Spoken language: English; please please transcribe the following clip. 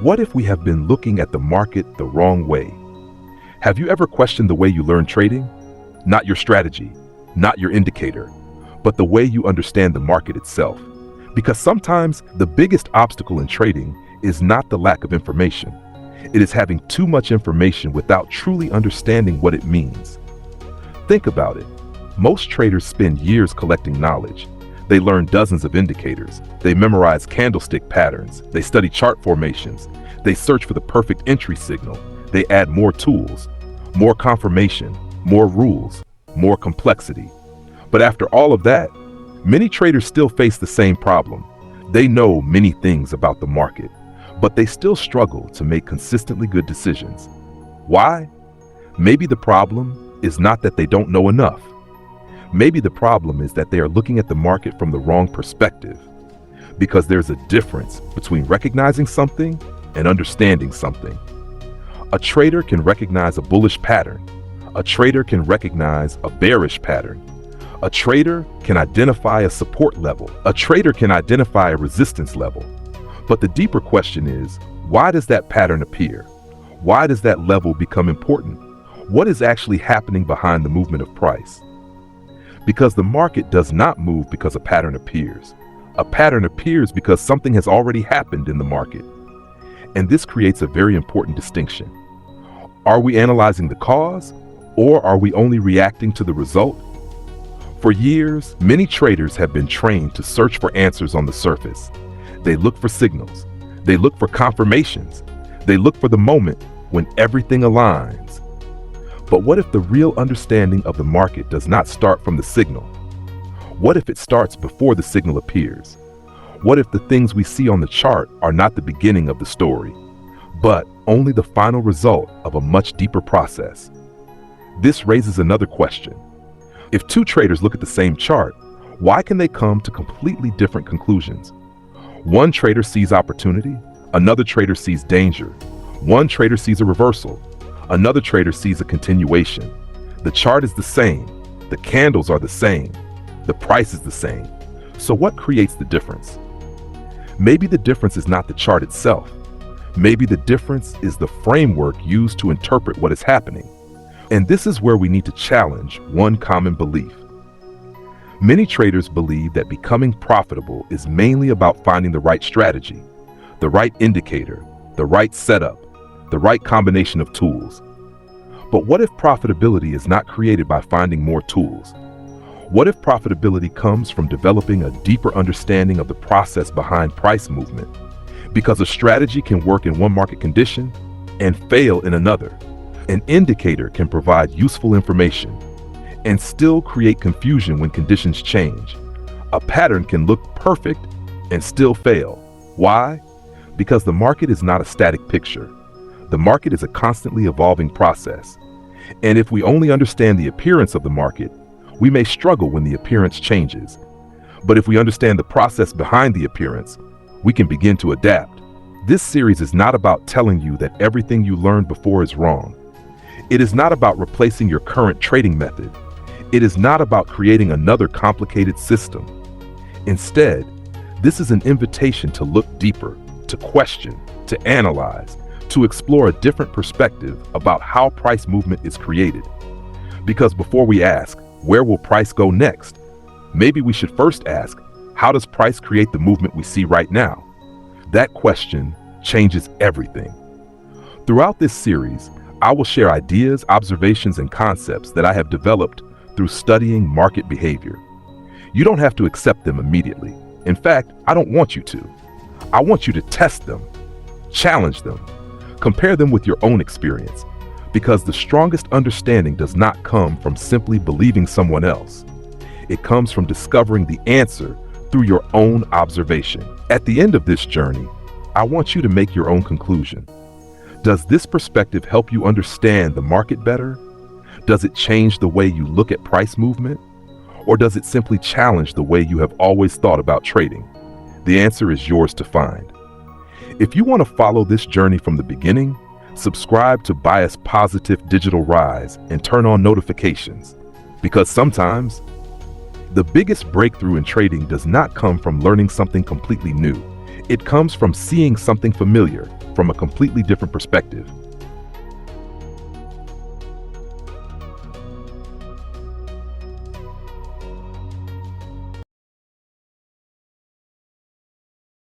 What if we have been looking at the market the wrong way? Have you ever questioned the way you learn trading? Not your strategy, not your indicator, but the way you understand the market itself. Because sometimes the biggest obstacle in trading is not the lack of information. It is having too much information without truly understanding what it means. Think about it. Most traders spend years collecting knowledge. They learn dozens of indicators. They memorize candlestick patterns. They study chart formations. They search for the perfect entry signal. They add more tools, more confirmation, more rules, more complexity. But after all of that, many traders still face the same problem. They know many things about the market, but they still struggle to make consistently good decisions. Why? Maybe the problem is not that they don't know enough. Maybe the problem is that they are looking at the market from the wrong perspective, because there's a difference between recognizing something and understanding something. A trader can recognize a bullish pattern. A trader can recognize a bearish pattern. A trader can identify a support level. A trader can identify a resistance level. But the deeper question is, why does that pattern appear? Why does that level become important? What is actually happening behind the movement of price? Because the market does not move because a pattern appears. A pattern appears because something has already happened in the market. And this creates a very important distinction. Are we analyzing the cause, or are we only reacting to the result? For years, many traders have been trained to search for answers on the surface. They look for signals. They look for confirmations. They look for the moment when everything aligns. But what if the real understanding of the market does not start from the signal? What if it starts before the signal appears? What if the things we see on the chart are not the beginning of the story, but only the final result of a much deeper process? This raises another question. If two traders look at the same chart, why can they come to completely different conclusions? One trader sees opportunity, another trader sees danger. One trader sees a reversal, another trader sees a continuation. The chart is the same, the candles are the same, the price is the same. So what creates the difference? Maybe the difference is not the chart itself. Maybe the difference is the framework used to interpret what is happening. And this is where we need to challenge one common belief. Many traders believe that becoming profitable is mainly about finding the right strategy, the right indicator, the right setup, the right combination of tools. But what if profitability is not created by finding more tools? What if profitability comes from developing a deeper understanding of the process behind price movement? Because a strategy can work in one market condition and fail in another. An indicator can provide useful information and still create confusion when conditions change. A pattern can look perfect and still fail. Why? Because the market is not a static picture. The market is a constantly evolving process. And if we only understand the appearance of the market, we may struggle when the appearance changes. But if we understand the process behind the appearance, we can begin to adapt. This series is not about telling you that everything you learned before is wrong. It is not about replacing your current trading method. It is not about creating another complicated system. Instead, this is an invitation to look deeper, to question, to analyze, to explore a different perspective about how price movement is created. Because before we ask, where will price go next? Maybe we should first ask, how does price create the movement we see right now? That question changes everything. Throughout this series, I will share ideas, observations, and concepts that I have developed through studying market behavior. You don't have to accept them immediately. In fact, I don't want you to. I want you to test them, challenge them, compare them with your own experience, because the strongest understanding does not come from simply believing someone else. It comes from discovering the answer through your own observation. At the end of this journey, I want you to make your own conclusion. Does this perspective help you understand the market better? Does it change the way you look at price movement? Or does it simply challenge the way you have always thought about trading? The answer is yours to find. If you want to follow this journey from the beginning, subscribe to Bias Positive Digital Rise and turn on notifications. Because sometimes, the biggest breakthrough in trading does not come from learning something completely new. It comes from seeing something familiar from a completely different perspective.